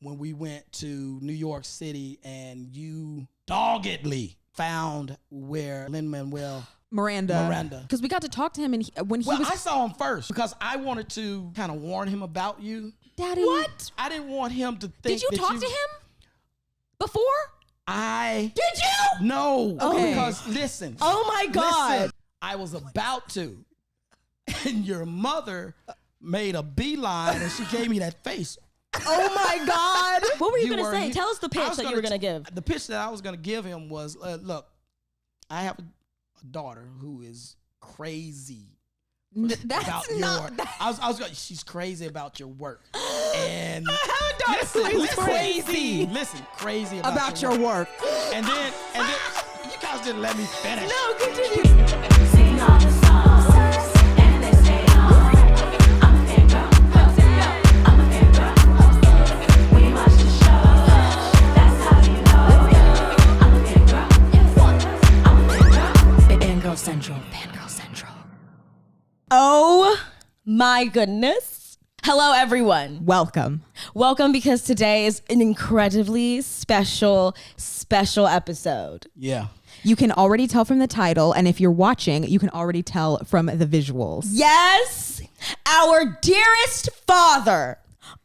when we went to New York City and you doggedly found where lin-manuel Miranda. Because we got to talk to him, and I saw him first because I wanted to kind of warn him about you. Daddy. What? I didn't want him to think. Did you talk to him before? Did you? No. Okay. Because listen. Oh my God. Listen, I was about to, and your mother made a beeline, and she gave me that face. Oh my God. What were you going to say? He- Tell us the pitch that you were going to give. The pitch that I was going to give him was, look, I have a daughter who is crazy about your work. I was going, she's crazy about your work. And I have a daughter who is crazy. Listen, crazy about your work. And then you guys didn't let me finish. No, continue. Sing all the songs, and they say, I'm a fangirl. I'm a fangirl. We watch the show. That's how you know. I'm a fangirl. I'm a fangirl. Fangirl Central. Fangirl Central. Oh my goodness. Hello, everyone. Welcome. Welcome, because today is an incredibly special episode. Yeah. You can already tell from the title, and if you're watching, you can already tell from the visuals. Yes, our dearest father,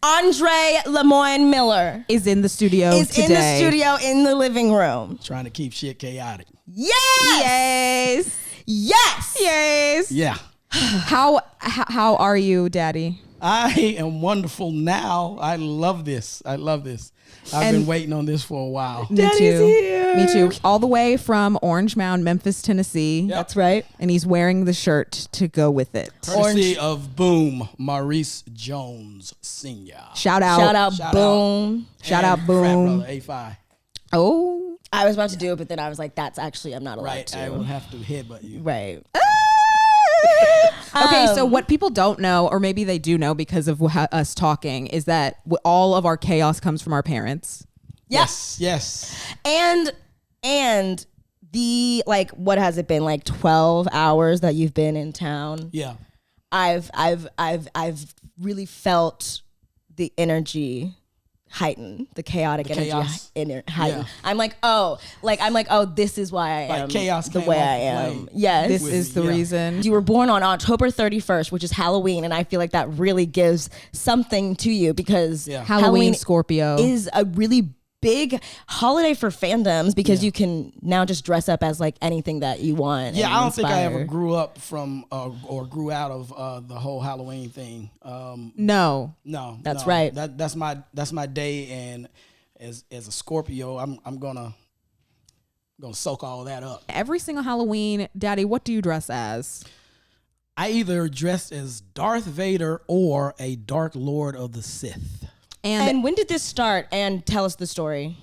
Andre Lemoyne Miller, Is in the studio today. in the studio in the living room. Trying to keep shit chaotic. Yes! Yes! Yes. Yeah. How are you, Daddy? I am wonderful now. I love this. I've been waiting on this for a while. Me Daddy's too. here. Me too. All the way from Orange Mound, Memphis, Tennessee. Yep. That's right. And he's wearing the shirt to go with it. Courtesy of Boom, Maurice Jones Sr. Shout out. Shout out, Boom. Shout out, And Boom. Frat brother A5. Oh. I was about to do it, but then I was like, that's actually, I'm not allowed Right. to. I will have to headbutt you. Right. Okay, so what people don't know, or maybe they do know because of us talking, is that all of our chaos comes from our parents. Yes. And the, like, what has it been, like 12 hours that you've been in town? Yeah. I've really felt the energy heighten, the chaotic energy chaos. heighten. Yeah. I'm like, this is why I Like am chaos the came way off I the am. plane. Yes. This With is me, the yeah. reason. You were born on October 31st, which is Halloween, and I feel like that really gives something to you, because Yeah. Halloween Scorpio is a really big holiday for fandoms, because you can now just dress up as like anything that you want. Yeah, and I don't think I ever inspire. grew up from or grew out of the whole Halloween thing. No. No, That's no. right. That's my day, and as a Scorpio, I'm gonna soak all that up. Every single Halloween, Daddy, what do you dress as? I either dress as Darth Vader or a Dark Lord of the Sith. And when did this start? And tell us the story.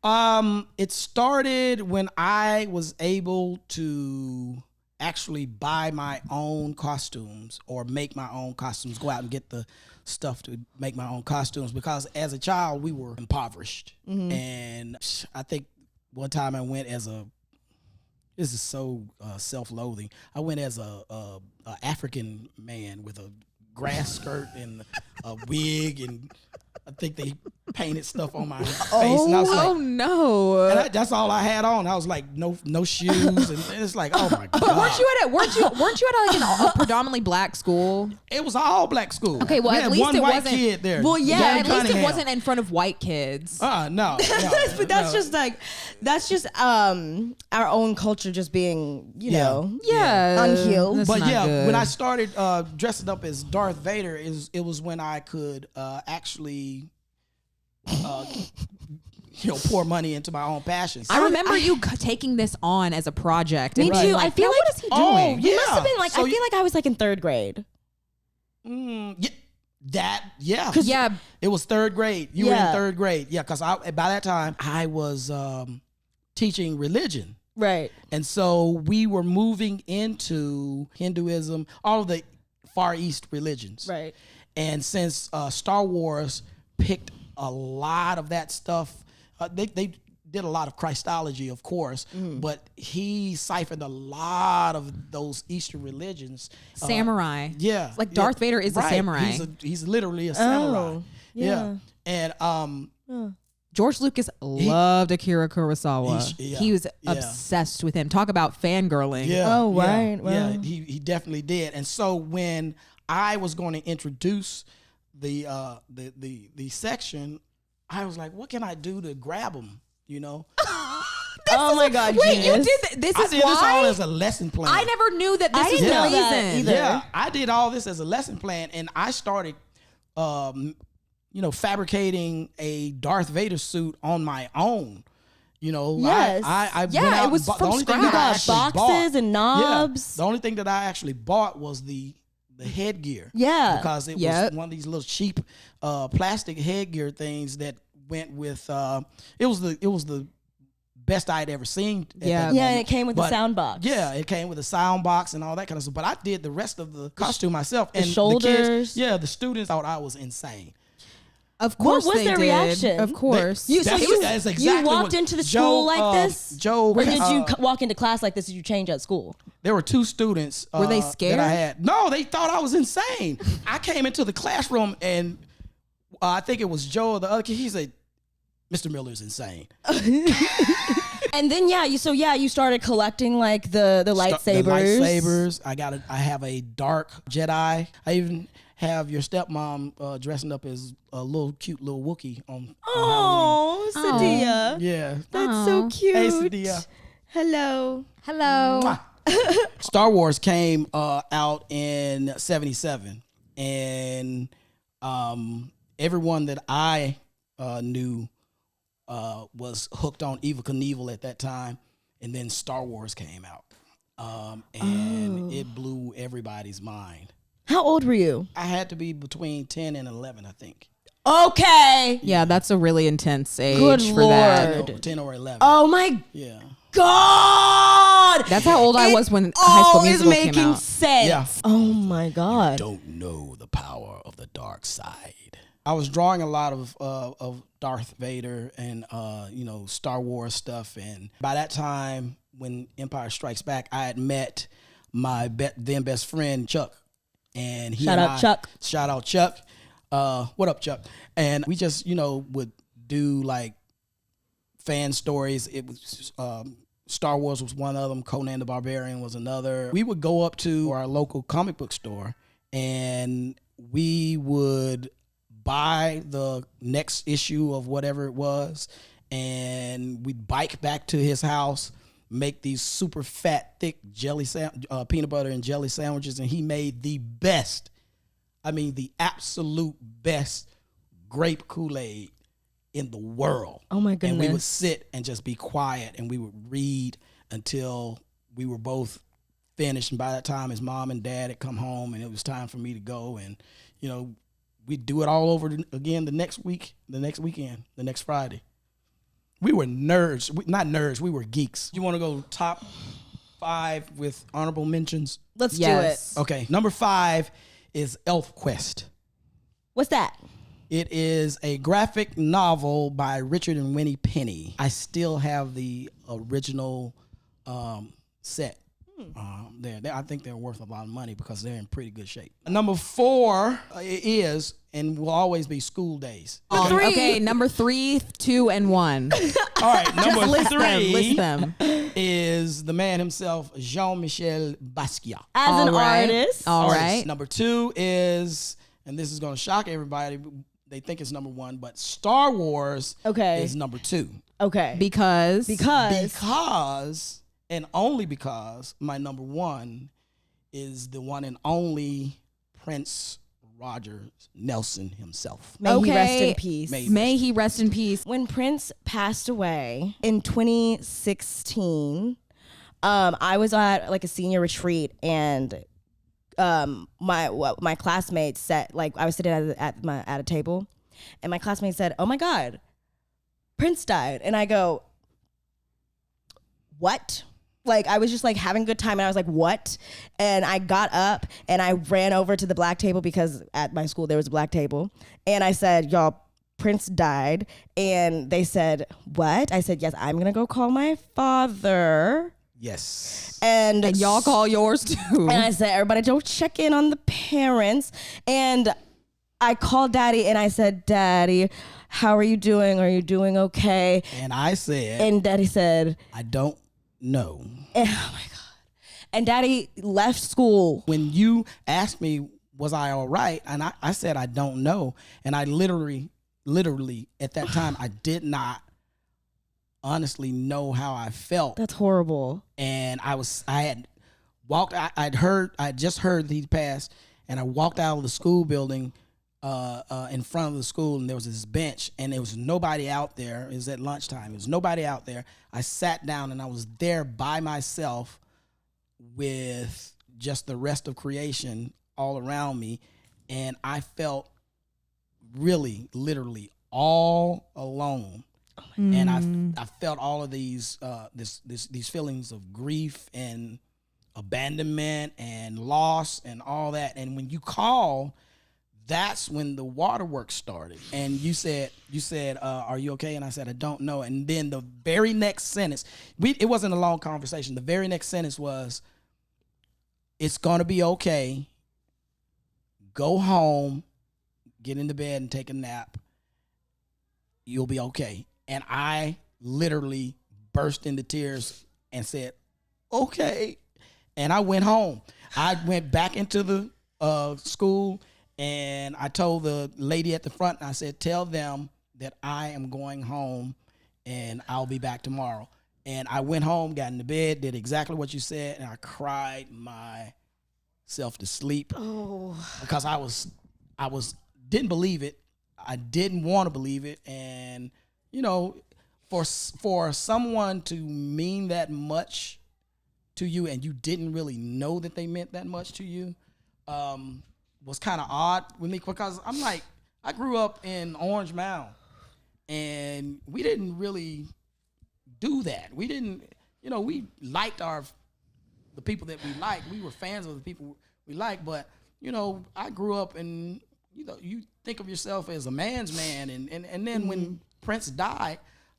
It started when I was able to actually buy my own costumes or make my own costumes, go out and get the stuff to make my own costumes, because as a child we were impoverished. And I think one time I went as this is so self-loathing. I went as a African man with a grass skirt and a wig, and I think they painted stuff on my face, and I was like, no! and that's all I had on. I was like, no shoes, and it's like, oh my god. But weren't you at like a predominantly black school? It was an all black school. Okay, well, we at had least one it white wasn't- kid there. Well, yeah, Gary At least it Cunningham. wasn't in front of white kids. No. But that's just our own culture just being, you know, unhealed. That's But not yeah, good. when I started dressing up as Darth Vader, it was when I could actually, pour money into my own passions. I remember you taking this on as a project. Me and being too. like, I feel "Now, like- what is he Oh, doing?" yeah. You must have been like, So I feel like I was like in third grade. Yeah. Yeah. It was third grade. You were Yeah. in third grade. Yeah, because by that time I was teaching religion. Right. And so we were moving into Hinduism, all of the Far East religions. Right. And since Star Wars picked a lot of that stuff, they did a lot of Christology, of course, but he siphoned a lot of those Eastern religions. Samurai. Yeah. Like Darth Vader is a right. samurai. He's literally a samurai. yeah. And George Lucas loved Akira Kurosawa. Yeah, He was yeah. obsessed with him. Talk about fangirling. yeah, Oh, yeah, right, yeah, right. he definitely did. And so when I was going to introduce the section, I was like, what can I do to grab them? You know, Oh my God, Wait, you genius. did this I is did this all why? as a lesson plan. I never knew that I this was didn't the know that reason. either. Yeah, I did all this as a lesson plan, and I started, fabricating a Darth Vader suit on my own. You know, Yes. I Yeah, went out it was and bought, from the only thing scratch. that I You got actually boxes bought, and knobs. Yeah, the only thing that I actually bought was the headgear. Yeah. because it Yep. was one of these little cheap plastic headgear things that went with. It was the best I had ever seen. At Yeah. that Yeah, moment. and it came with the But, sound box. Yeah, it came with a sound box and all that kind of stuff. But I did the rest of the costume myself. And shoulders. the students thought I was insane. Of What course was they their did. reaction? Of course. You That's exactly you what walked into the school like this? Joe, Or did you walk into class like this? Did you change at school? There were two students. Were they That scared? I had. No, they thought I was insane. I came into the classroom and I think it was Joe or the other kid. He said, "Mr. Miller's insane." And then you started collecting like the lightsabers. The lightsabers. I have a dark Jedi. I even have your stepmom dressing up as a little cute little Wookiee on Oh, Sadia. Halloween. Yeah. That's so cute. Hey, Sadia. Hello. Hello. Mwah. Star Wars came out in '77, and everyone that I knew was hooked on Evel Knievel at that time, and then Star Wars came out, and it blew everybody's mind. How old were you? I had to be between 10 and 11, I think. Okay. Yeah, that's a really intense age Good for that. Lord. No, 10 or 11. Oh my Yeah. God. That's how old I was when High School all Musical is came making out. sense. Yeah. Oh my God. Don't know the power of the dark side. I was drawing a lot of Darth Vader and Star Wars stuff, and by that time, when Empire Strikes Back, I had met my then best friend Chuck, and he Shout and out Chuck. Shout out Chuck. What up, Chuck? And we just would do like fan stories. It was Star Wars was one of them. Conan the Barbarian was another. We would go up to our local comic book store, and we would buy the next issue of whatever it was, and we'd bike back to his house, make these super fat, thick peanut butter and jelly sandwiches, and he made the best, the absolute best grape Kool-Aid in the world. Oh my And we would goodness. sit and just be quiet, and we would read until we were both finished. And by that time, his mom and dad had come home, and it was time for me to go. And we'd do it all over again the next weekend, the next Friday. We were nerds. Not nerds, we were geeks. You want to go top 5 with honorable mentions? Let's Yes. do it. Okay, number 5 is Elf Quest. What's that? It is a graphic novel by Richard and Winnie Penny. I still have the original set. I think they're worth a lot of money because they're in pretty good shape. Number 4 is and will always be School Days. Okay, number 3, 2, and 1. All right, number List 3 them. is the man himself, Jean-Michel Basquiat. As All an right. artist. All Artist. right. Number 2 is, and this is going to shock everybody, they think it's number 1, but Star Wars is number 2. Okay. Because Because, and only because, my number 1 is the one and only Prince Roger Nelson himself. May he rest Okay. in peace. may he rest in peace. When Prince passed away in 2016, I was at like a senior retreat, and my classmates said, like, I was sitting at a table, and my classmate said, "Oh my God, Prince died," and I go, "What?" Like, I was just like having a good time, and I was like, "What?" And I got up and I ran over to the black table, because at my school there was a black table, and I said, "Y'all, Prince died." And they said, "What?" I said, "Yes, I'm gonna go call my father." Yes. And Y'all call yours too. and I said, "Everybody don't check in on the parents." And I called Daddy and I said, "Daddy, how are you doing? Are you doing okay? And I said, And Daddy said, I don't know. oh my God. And Daddy left school. When you asked me, was I all right? And I said, I don't know. And I literally at that time, I did not honestly know how I felt. That's horrible. And I had walked, I just heard he passed, and I walked out of the school building in front of the school, and there was this bench, and there was nobody out there. It was at lunchtime. There was nobody out there. I sat down, and I was there by myself with just the rest of creation all around me, and I felt really, literally all alone. And I felt all of these these feelings of grief and abandonment and loss and all that. And when you called, that's when the waterworks started. And you said, are you okay? And I said, I don't know. And then the very next sentence, it wasn't a long conversation. The very next sentence was, it's going to be okay. Go home, get into bed and take a nap. You'll be okay. And I literally burst into tears and said, okay. And I went home. I went back into the school, and I told the lady at the front, and I said, tell them that I am going home and I'll be back tomorrow. And I went home, got into bed, did exactly what you said, and I cried myself to sleep. Oh. Because I didn't believe it. I didn't want to believe it. And you know, for someone to mean that much to you, and you didn't really know that they meant that much to you, was kind of odd with me, because I'm like, I grew up in Orange Mound, and we didn't really do that. We didn't, we liked the people that we liked. We were fans of the people we liked, but I grew up and you think of yourself as a man's man, and then when Prince died,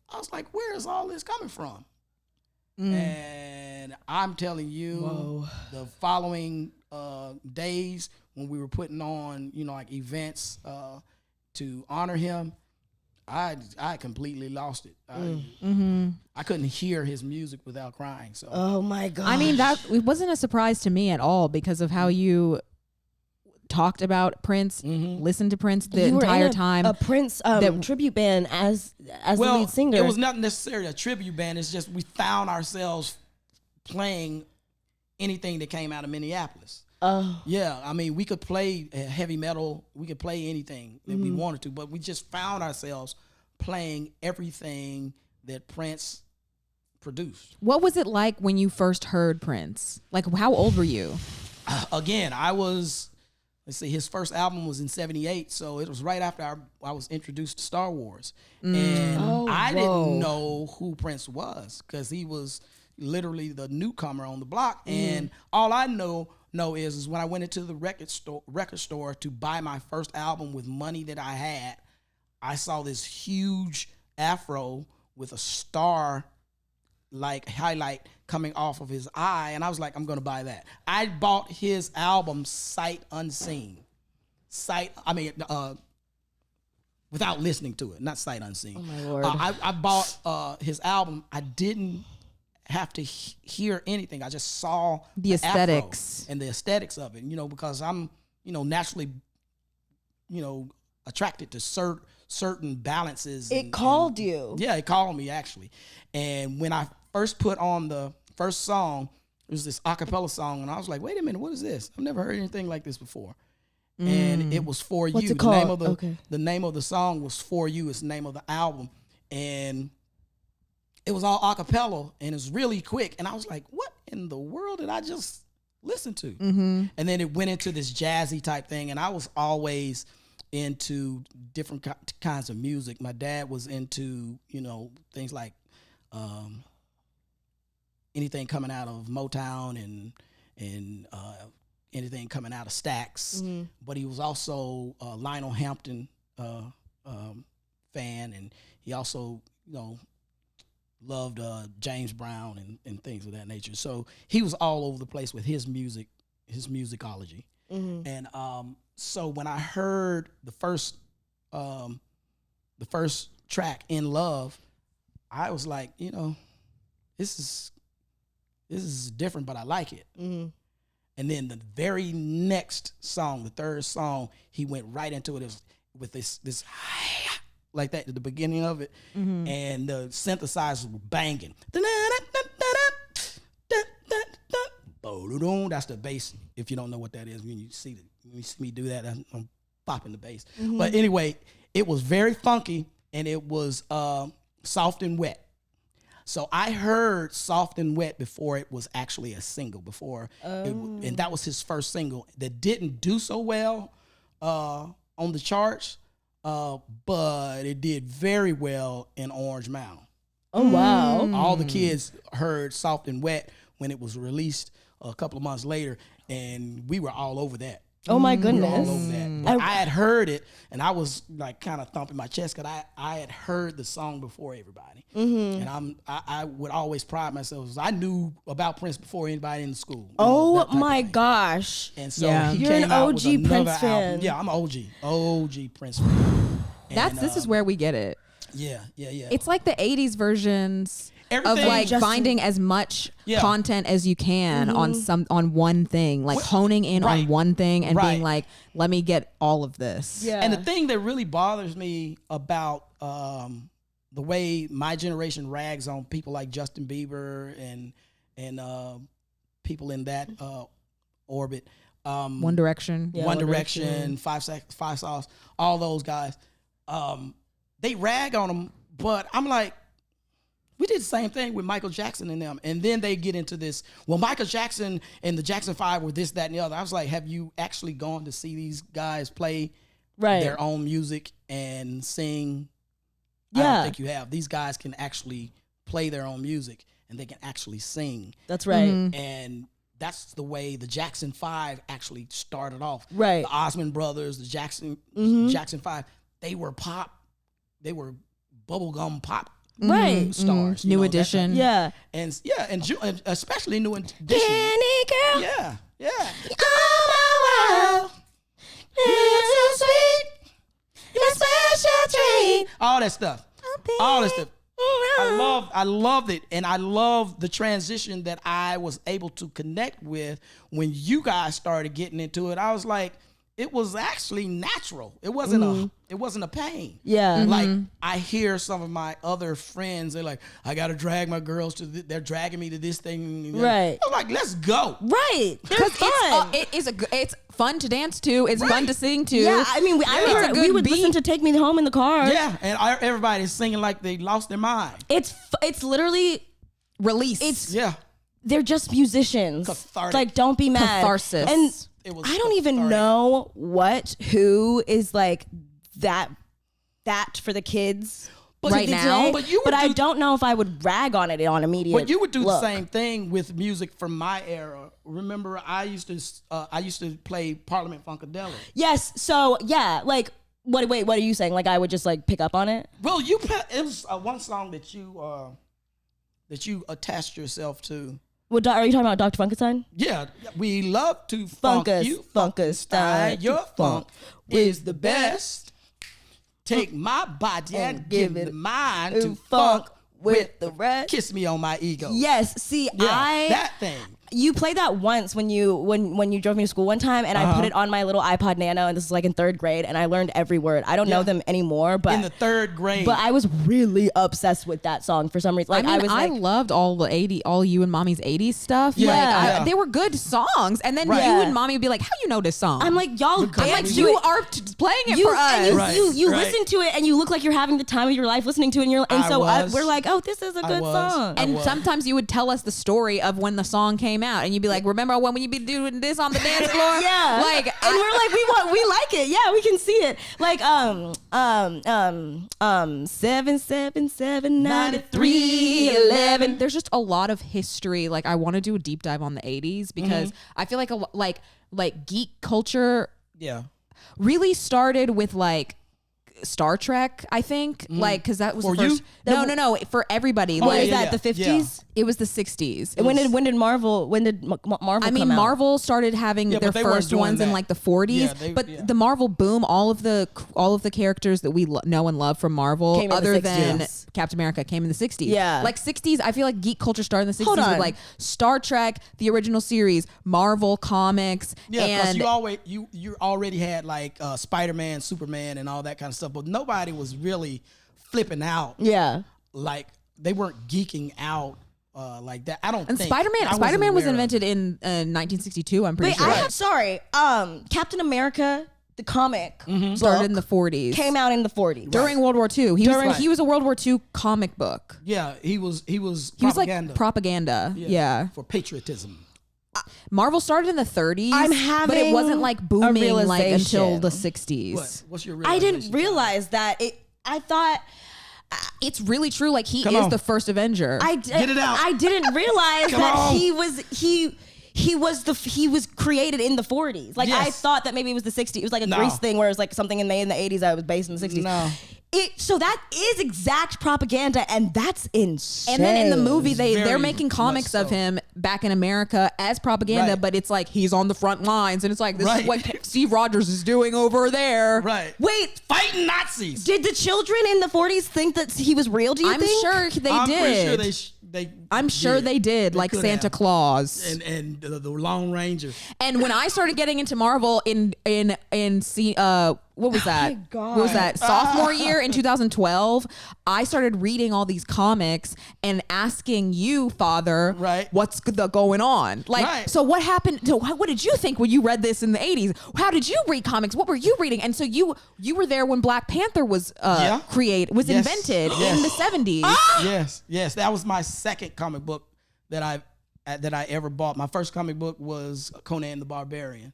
I was like, where is all this coming from? And I'm telling you, the following days when we were putting on, like events to honor him, I completely lost it. I couldn't hear his music without crying. So, oh my God. I mean, it wasn't a surprise to me at all because of how you talked about Prince, listened to Prince the entire time. A Prince tribute band as the lead singer. It was not necessarily a tribute band. It's just we found ourselves playing anything that came out of Minneapolis. Yeah, I mean, we could play heavy metal. We could play anything that we wanted to, but we just found ourselves playing everything that Prince produced. What was it like when you first heard Prince? Like, how old were you? Again, I was... Let's see, his first album was in 1978, so it was right after I was introduced to Star Wars. And I didn't know who Prince was, because he was literally the newcomer on the block. And all I know is when I went into the record store to buy my first album with money that I had, I saw this huge afro with a star like highlight coming off of his eye, and I was like, I'm gonna buy that. I bought his album sight unseen. Without listening to it, not sight unseen. Oh my Lord. I bought his album. I didn't have to hear anything. I just saw The aesthetics. afro and the aesthetics of it, because I'm, naturally, attracted to certain balances. It called you. Yeah, it called me, actually. And when I first put on the first song, it was this a cappella song, and I was like, wait a minute, what is this? I've never heard anything like this before. And it was For What's You. it called? The name of the song was For You. It's the name of the album. And it was all a cappella, and it was really quick. And I was like, what in the world did I just listen to? And then it went into this jazzy type thing, and I was always into different kinds of music. My dad was into, things like anything coming out of Motown and anything coming out of Stax. But he was also a Lionel Hampton fan, and he also, loved James Brown and things of that nature. So he was all over the place with his music, his musicology. And so when I heard the first the first track, In Love, I was like, this is different, but I like it. Mm-hmm. And then the very next song, the third song, he went right into it with this like that at the beginning of it, and the synthesizers were banging. That's the bass. If you don't know what that is, when you see me do that, I'm popping the bass. But anyway, it was very funky, and it was soft and wet. So I heard Soft and Wet before it was actually a single, and that was his first single that didn't do so well on the charts, but it did very well in Orange Mound. Oh, wow. All the kids heard Soft and Wet when it was released a couple of months later, and we were all over that. Oh, my We were goodness. all over that. But I had heard it, and I was like kind of thumping my chest because I had heard the song before everybody. And I would always pride myself as I knew about Prince before anybody in the school. Oh, that type my of thing. gosh. And so Yeah. he You're came an out with OG another Prince album. fan. Yeah, I'm an OG Prince fan. This is where we get it. Yeah. It's like the 80s versions Everything of like Justin- finding as much Yeah. content as you can on one thing, like honing in Right. on one thing and being Right. like, let me get all of this. Yeah. And the thing that really bothers me about the way my generation rags on people like Justin Bieber and people in that orbit, One Direction. Yeah, One One Direction, Five Sauce, all those guys, they rag on them, but I'm like, we did the same thing with Michael Jackson and them. And then they get into this, well, Michael Jackson and the Jackson 5 were this, that, and the other. I was like, have you actually gone to see these guys play their own music and sing? I Yeah. don't think you have. These guys can actually play their own music, and they can actually sing. That's right. And that's the way the Jackson 5 actually started off. Right. The Osmond Brothers, the Jackson 5, they were pop. They were bubblegum pop Right. stars. New that Edition. type- Yeah. and especially New Edition. Candy girl. Yeah. Oh, my world. You're so sweet. You're a special treat. All that stuff. All that stuff. I loved it, and I love the transition that I was able to connect with when you guys started getting into it. I was like, it was actually natural. It wasn't a pain. Yeah. Like I hear some of my other friends, they're like, I gotta drag my girls to they're dragging me to this thing. Right. I'm like, let's go. Right. They're fun. It's fun to dance to. It's fun to sing to. Yeah, I mean, I It's a remember good we would beat. listen to "Take Me Home" in the car. Yeah, and everybody's singing like they lost their mind. It's literally Release. Yeah. they're just musicians. Cathartic. Like, don't be mad. Catharsis. And It was I don't even cathartic. know who is like that for the kids Right now? But I don't know if I would rag on it on immediate. But you would do look. the same thing with music from my era. Remember, I used to play Parliament Funkadelic. Yes. So yeah, like what are you saying? Like I would just like pick up on it? Well, it was one song that you attached yourself to. Well, are you talking about Dr. Funkenstein? Yeah, we love to funk Funkus, you, Funkestein, Your funk is is the best. Take my body and give it mine to funk funk with the rest. Kiss me on my ego. Yes. See, Yeah, that thing. You played that once when you drove me to school one time, and I put it on my little iPod Nano, and this was like in 3rd grade, and I learned every word. I don't know Yeah. them anymore, but In the 3rd grade. but I was really obsessed with that song for some reason. Like I mean, was I like, loved all you and mommy's 80s stuff. Yeah. Like, Yeah. they were good songs. And then Right. you Yeah. and mommy would be like, how you know this song? I'm like, y'all I'm dance like, to you it. are playing it You, for us. and you, Right, you right. listen to it and you look like you're having the time of your life listening to it, and I so was. we're like, oh, this is a I good was. song. I And was. sometimes you would tell us the story of when the song came out, and you'd be like, "Remember when you be doing this on the dance floor?" Yeah, like, and we're like, we like it. Yeah, we can see it. Like 7779311. there's just a lot of history. Like, I want to do a deep dive on the '80s because I feel like like geek culture yeah. really started with like Star Trek. I think like because that was For the first. you? No, for everybody. What like, is that? The 50s? It was the 60s. When did Marvel? When did Marvel? I mean, come out? Marvel started having Yeah, their but they weren't first doing ones in that. like the 40s. Yeah, but the Marvel boom, all of the characters that we know and love from Marvel, Came in the other 60s. than Yes. Captain America, came in the 60s. Yeah. Like 60s, I feel like geek culture started in the 60s Hold with on. like Star Trek, the original series, Marvel comics, Yeah, because and you already had like Spider-Man, Superman, and all that kind of stuff, but nobody was really flipping out. Yeah. Like they weren't geeking out like that. I don't. and think. Spider-Man. I wasn't Spider-Man was aware of invented in 1962. I'm pretty Wait, sure. I have sorry. Captain America, the comic, Started book, in the 40s. came out in the 40s. during World War II. He was a World War II comic book. Yeah, he was He was propaganda. like propaganda. Yeah. For patriotism. Marvel started in the 30s. I'm but it wasn't having like a booming like until realization. the 60s. What's your I realization? didn't realize that. I thought It's really true. Like he Come is on. the first Avenger. Get it out. I didn't realize Come that on. he was created in the 40s. Like I Yes. thought that maybe it was the 60s. It was like a No. Grease thing where it was like something in the 80s that was based in the 60s. No. So that is exact propaganda, and that's insane. and then in the movie, they're Very making comics much of so. him back in America as propaganda, Right. but it's like he's on the front lines, and it's like this is Right. what Steve Rogers is doing over there. Right. Wait, Fighting Nazis. did the children in the 40s think that he was real? Do you I'm think? sure they I'm did. pretty sure they. I'm sure they did, like could Santa have. Claus. And the Lone Ranger. And when I started getting into Marvel what was that? God. What was that? Sophomore year in 2012, I started reading all these comics and asking you, Father, Right. what's going on? Like, Right. so what happened? So what did you think when you read this in the 80s? How did you read comics? What were you reading? And so you were there when Black Panther was Yeah. invented in the 70s. Yes. That was my second comic book that I ever bought. My first comic book was Conan the Barbarian,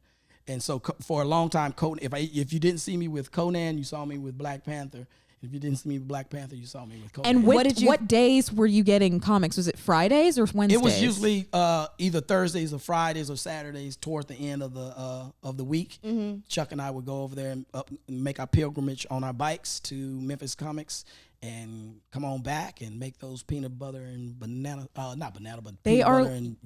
and so for a long time, if you didn't see me with Conan, you saw me with Black Panther. If you didn't see me with Black Panther, you saw me with Conan. And what days were you getting comics? Was it Fridays or Wednesdays? It was usually either Thursdays or Fridays or Saturdays toward the end of the week. Chuck and I would go over there and make our pilgrimage on our bikes to Memphis Comics and come on back and make those peanut butter and banana, not banana, but peanut butter and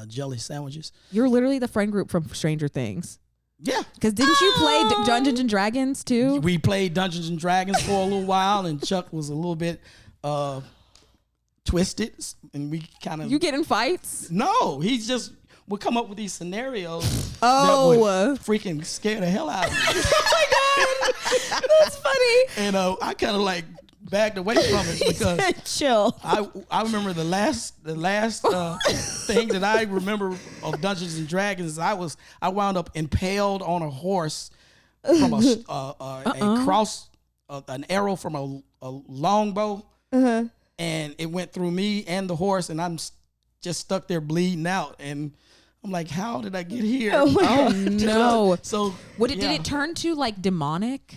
jelly sandwiches. You're literally the friend group from Stranger Things. Yeah. Because didn't you play Dungeons and Dragons too? We played Dungeons and Dragons for a little while, and Chuck was a little bit twisted, and we kind of You get in fights? no. He just would come up with these scenarios Oh. that would freaking scare the hell out of me. That's funny. And I kind of like backed away from it because Chill. I remember the last thing that I remember of Dungeons and Dragons is I wound up impaled on a horse from a cross, an arrow from a longbow, and it went through me and the horse, and I'm just stuck there bleeding out, and I'm like, how did I get here? Oh no. So Did it turn to like demonic?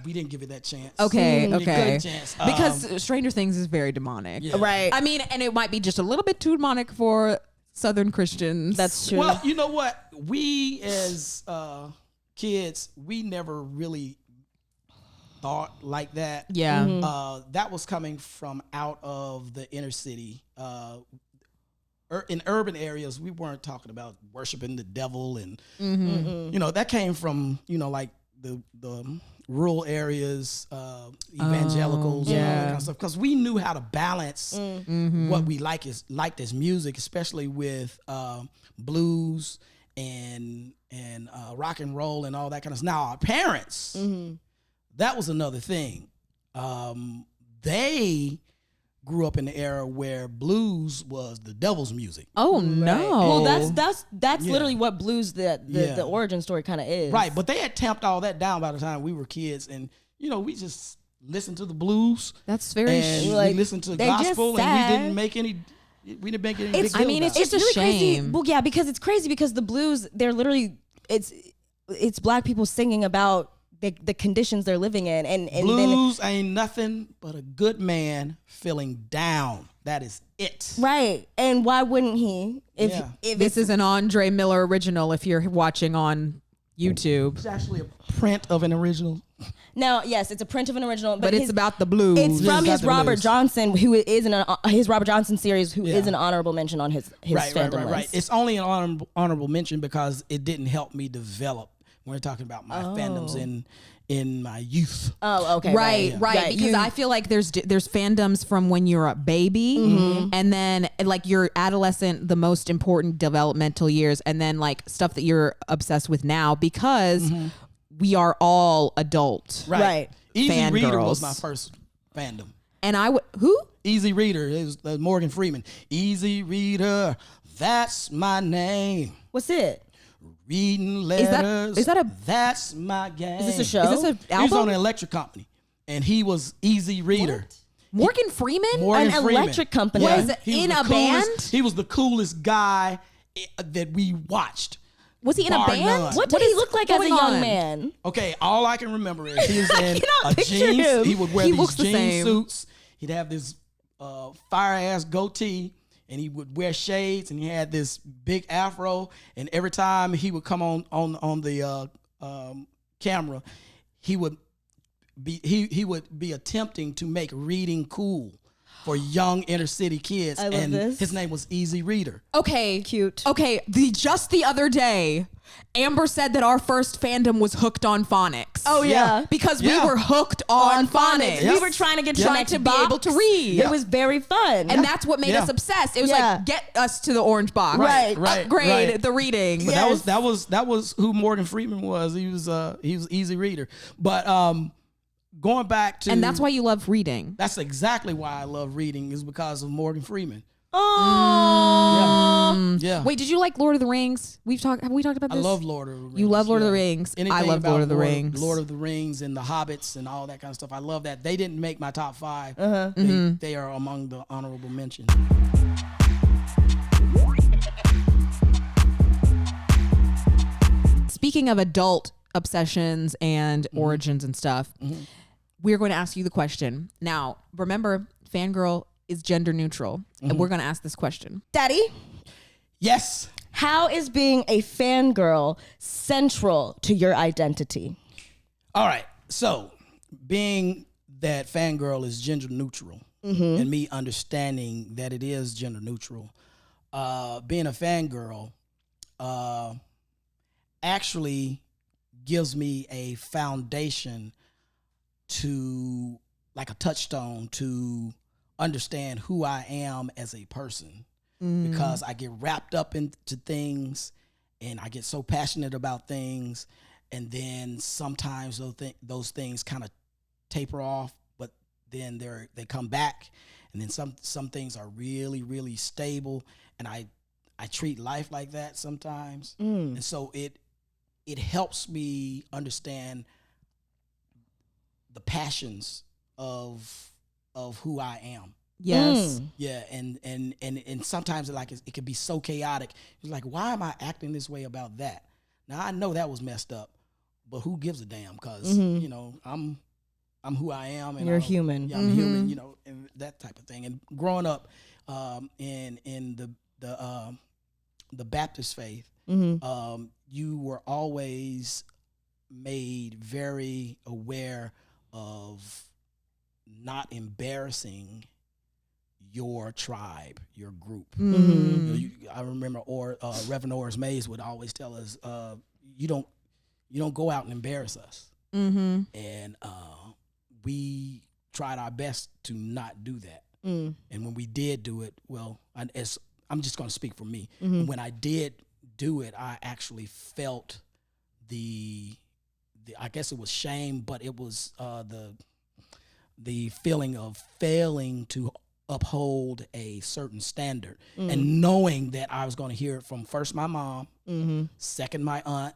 we didn't give it that chance. Okay, We didn't okay. give it a chance. Because Stranger Things is very demonic. Yeah. Right. I mean, and it might be just a little bit too demonic for Southern Christians. That's true. Well, you know what? We as kids, we never really thought like that. Yeah. That was coming from out of the inner city. In urban areas, we weren't talking about worshiping the devil, and you know that came from like the rural areas, evangelicals, and all that kind of stuff. Because we knew how to balance what we liked as music, especially with blues and rock and roll and all that kind of stuff. Now our parents, that was another thing. They grew up in the era where blues was the devil's music. Oh no. Well, that's Yeah. literally what blues the origin story kind of is. Right, but they had tamped all that down by the time we were kids, and we just listened to the blues. That's very and we listened to they just gospel, and said- we didn't make any big deal I mean, it's about it. just a really crazy. shame. Well, yeah, because it's crazy because the blues, they're literally it's black people singing about the conditions they're living in, and then blues ain't nothing but a good man feeling down. That is it. right. And why wouldn't he? If This is an Andre Miller original if you're watching on YouTube. It's actually a print of an original. Now, yes, it's a print of an original, but it's about the blues. It's from Yeah, his the Robert blues. Johnson, who is in his Robert Johnson series, who is Yeah. an honorable mention on his fandom list. It's only an honorable mention because it didn't help me develop. We're talking about my fandoms in my youth. Oh, okay. Right. Yeah, Because you- I feel like there's fandoms from when you're a baby, and then like your adolescent, the most important developmental years, and then like stuff that you're obsessed with now because we are all adult. Right. Easy Reader was Fangirls. my first fandom. And who? Easy Reader. It was Morgan Freeman. Easy Reader. That's my name. What's it? Reading letters. is that a- That's my game. Is this a show? Is this an He was on album? an electric company, and he was Easy Reader. Morgan Freeman? Morgan An Freeman. electric company. Was it He was in the a coolest- band? He was the coolest guy that we watched. Was he in a Bar band? none. What did What he is look like as a going young on? man? Okay, all I can remember is he was in cannot a picture jeans. him. He would wear He these looks the jean same. suits. He'd have this fire ass goatee, and he would wear shades, and he had this big afro. And every time he would come on the camera, he would be attempting to make reading cool for young inner city kids. I love and this. his name was Easy Reader. Okay. Cute. Okay. Just the other day, Amber said that our first fandom was hooked on phonics. Oh, yeah. Because Yeah. we were hooked on phonics. phonics. We were trying to get to Trying next to be box. able to read. It was very fun. And that's what made Yeah. us obsessed. It was Yeah. like, get us to the orange box. Right. Upgrade right. the reading. But Yes. that was who Morgan Freeman was. He was Easy Reader. But going back to, And that's why you love reading. that's exactly why I love reading, is because of Morgan Freeman. oh, Yeah. Wait, did you like Lord of the Rings? Have we talked about I this? love Lord of the Rings. You love Lord of the yeah. Rings. Anything I love about Lord of the Rings. Lord of the Rings and the Hobbits and all that kind of stuff. I love that. They didn't make my top 5. They are among the honorable mentions. Speaking of adult obsessions and origins and stuff, we're going to ask you the question. Now, remember, Fangirl is gender neutral, and we're going to ask this question. Daddy, Yes. how is being a fangirl central to your identity? All right. So, being that Fangirl is gender neutral, and me understanding that it is gender neutral, being a fangirl actually gives me a foundation to, like a touchstone, to understand who I am as a person. Because I get wrapped up into things, and I get so passionate about things, and then sometimes those things kind of taper off, but then they come back, and then some things are really, really stable, and I treat life like that sometimes, and so it helps me understand the passions of who I am. Yes. Yeah, and sometimes it can be so chaotic. It's like, why am I acting this way about that? Now I know that was messed up, but who gives a damn? Because you know I'm who I am, and You're I- human. Yeah, I'm human. You know, and that type of thing. And growing up in the Baptist faith, you were always made very aware of not embarrassing your tribe, your group. You know, I remember, Reverend Oris Mays would always tell us, "You don't go out and embarrass us." And we tried our best to not do that. And when we did do it, well, I'm just going to speak for me. When I did do it, I actually felt the I guess it was shame, but it was the feeling of failing to uphold a certain standard, and knowing that I was going to hear it from first my mom, second my aunt,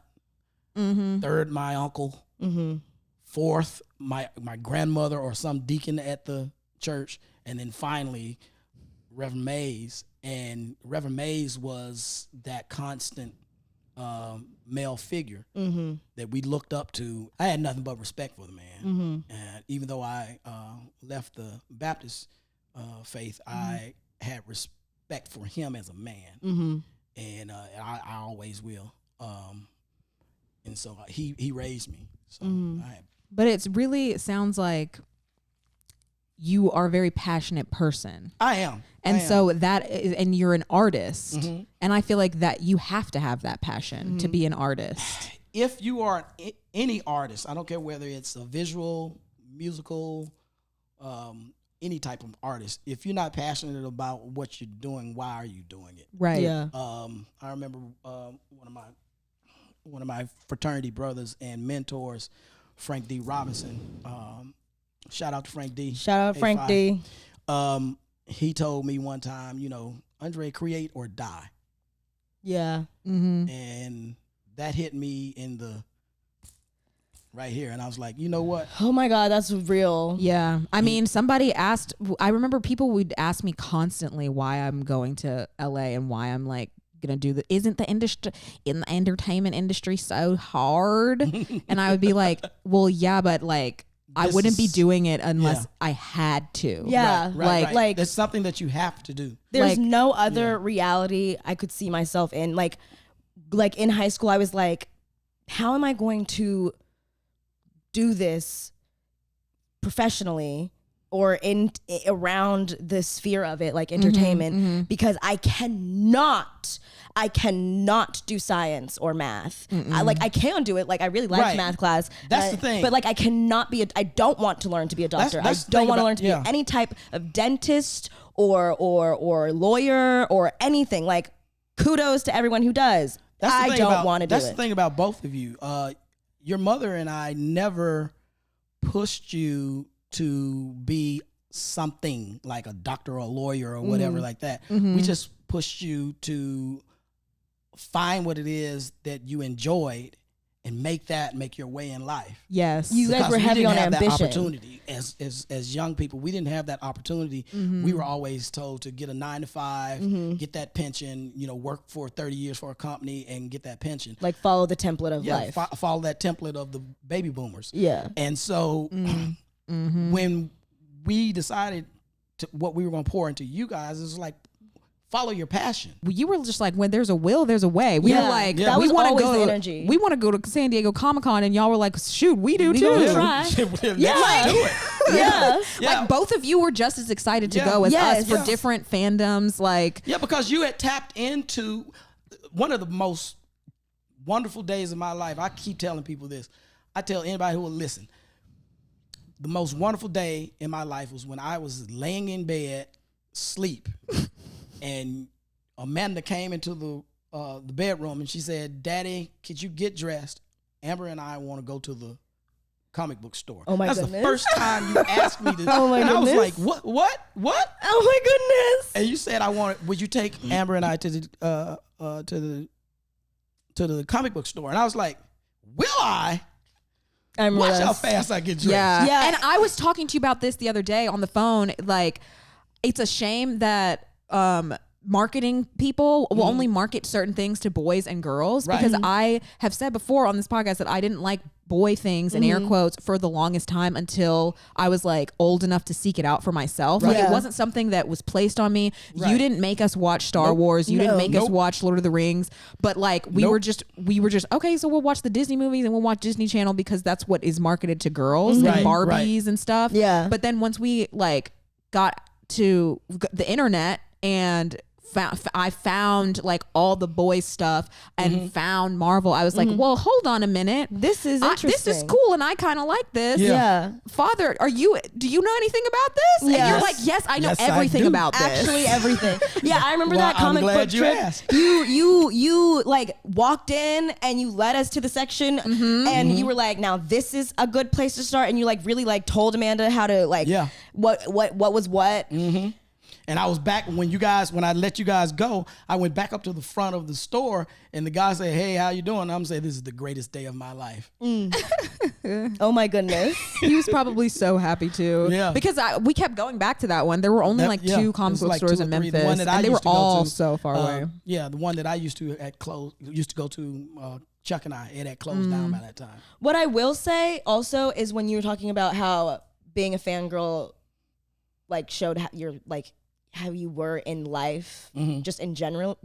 third my uncle, fourth my grandmother or some deacon at the church, and then finally Reverend Mays. And Reverend Mays was that constant male figure that we looked up to. I had nothing but respect for the man, and even though I left the Baptist faith, I had respect for him as a man, and I always will. And so he raised me. So I have But it's really, it sounds like you are a very passionate person. I am. And I am. so that is, and you're an artist. Mm-hmm. And I feel like that you have to have that passion to be an artist. If you are any artist, I don't care whether it's a visual, musical, any type of artist, if you're not passionate about what you're doing, why are you doing it? Right. Yeah. I remember one of my fraternity brothers and mentors, Frank D. Robinson. Shout out to Frank D. Shout out Frank D. He told me one time, Andre, create or die. Yeah. Mm-hmm. And that hit me in the right here. And I was like, you know what? Oh my God, that's real. Yeah. I mean, somebody asked, I remember people would ask me constantly why I'm going to LA and why I'm like gonna do the, isn't the industry in the entertainment industry so hard? And I would be like, well, yeah, but like I This wouldn't be is- doing it unless yeah. I had to. Yeah. Like there's something that you have to do. There's Like- no other reality I could see myself in. Like in high school, I was like, how am I going to do this professionally or in around the sphere of it, like entertainment, because I cannot do science or math. I can do it. Like I really like Right. math class. That's the thing. But like I cannot be. I don't want to learn to be a doctor. that's I the don't thing want to about- learn to yeah. be any type of dentist or lawyer or anything. Like kudos to everyone who does. That's the I thing don't about- want to do That's it. the thing about both of you. Your mother and I never pushed you to be something like a doctor or a lawyer or whatever like that. We just pushed you to find what it is that you enjoyed and make your way in life. Yes. You guys Because were we heavy didn't on have ambition. that opportunity as young people. We didn't have that opportunity. We were always told to get a 9 to 5, get that pension, work for 30 years for a company and get that pension. Like follow the template of life. Follow that template of the baby boomers. Yeah. And so when we decided what we were going to pour into you guys, it was like, follow your passion. You were just like, when there's a will, there's a way. We Yeah. were like, That we was want to always go. the energy. We want to go to San Diego Comic-Con, and y'all were like, shoot, we do We too. gonna try. Let's do it. Yeah. Yeah. Like both of you were just as excited to Yeah. go as Yes. us for Yeah. different fandoms. Like, Yeah, because you had tapped into one of the most wonderful days of my life. I keep telling people this. I tell anybody who will listen. The most wonderful day in my life was when I was laying in bed, sleep, and Amanda came into the bedroom and she said, "Daddy, could you get dressed? Amber and I want to go to the comic book store." Oh my That's goodness. the first time you asked me to. Oh my and I was goodness. like, what? Oh my goodness. And you said, would you take Amber and I to the comic book store? And I was like, will I? I'm Watch how Russ. fast I get dressed. yeah. Yeah. And I was talking to you about this the other day on the phone. Like, it's a shame that marketing people will only market certain things to boys and girls, Right. because I have said before on this podcast that I didn't like boy things in air quotes for the longest time until I was like old enough to seek it out for myself. Like, Yeah. it wasn't something that was placed on me. Right. You didn't make us watch Star Wars. You didn't No. make us watch Lord of the Rings. But like we were just okay, so we'll watch the Disney movies and we'll watch Disney Channel because that's what is marketed to girls Right, and Barbies right. and stuff. Yeah. But then once we like got to the internet and I found like all the boys stuff and found Marvel, I was like, well, hold on a minute. This is This is interesting. cool and I kind of like this. Yeah. Yeah. Father, do you know anything about this? And you're Yes. like, yes, I know Yes, I everything do. about this. Actually, everything. Yeah, I remember Well, that comic I'm glad book you trip. asked. You like walked in and you led us to the section and you were like, now this is a good place to start, and you like really like told Amanda how to like Yeah. what was what. And I was back when I let you guys go, I went back up to the front of the store and the guy said, "Hey, how you doing?" I'm saying, "This is the greatest day of my life." Oh my goodness. He was probably so happy too. Yeah. Because we kept going back to that one. There were only That- like yeah, two it comic was book like stores two in or three. The Memphis, one that I and they used were to go all to, so far away. Yeah, the one that I used to go to Chuck and I, it had closed down by that time. What I will say also is when you were talking about how being a fangirl like showed how you're like how you were in life, just in general.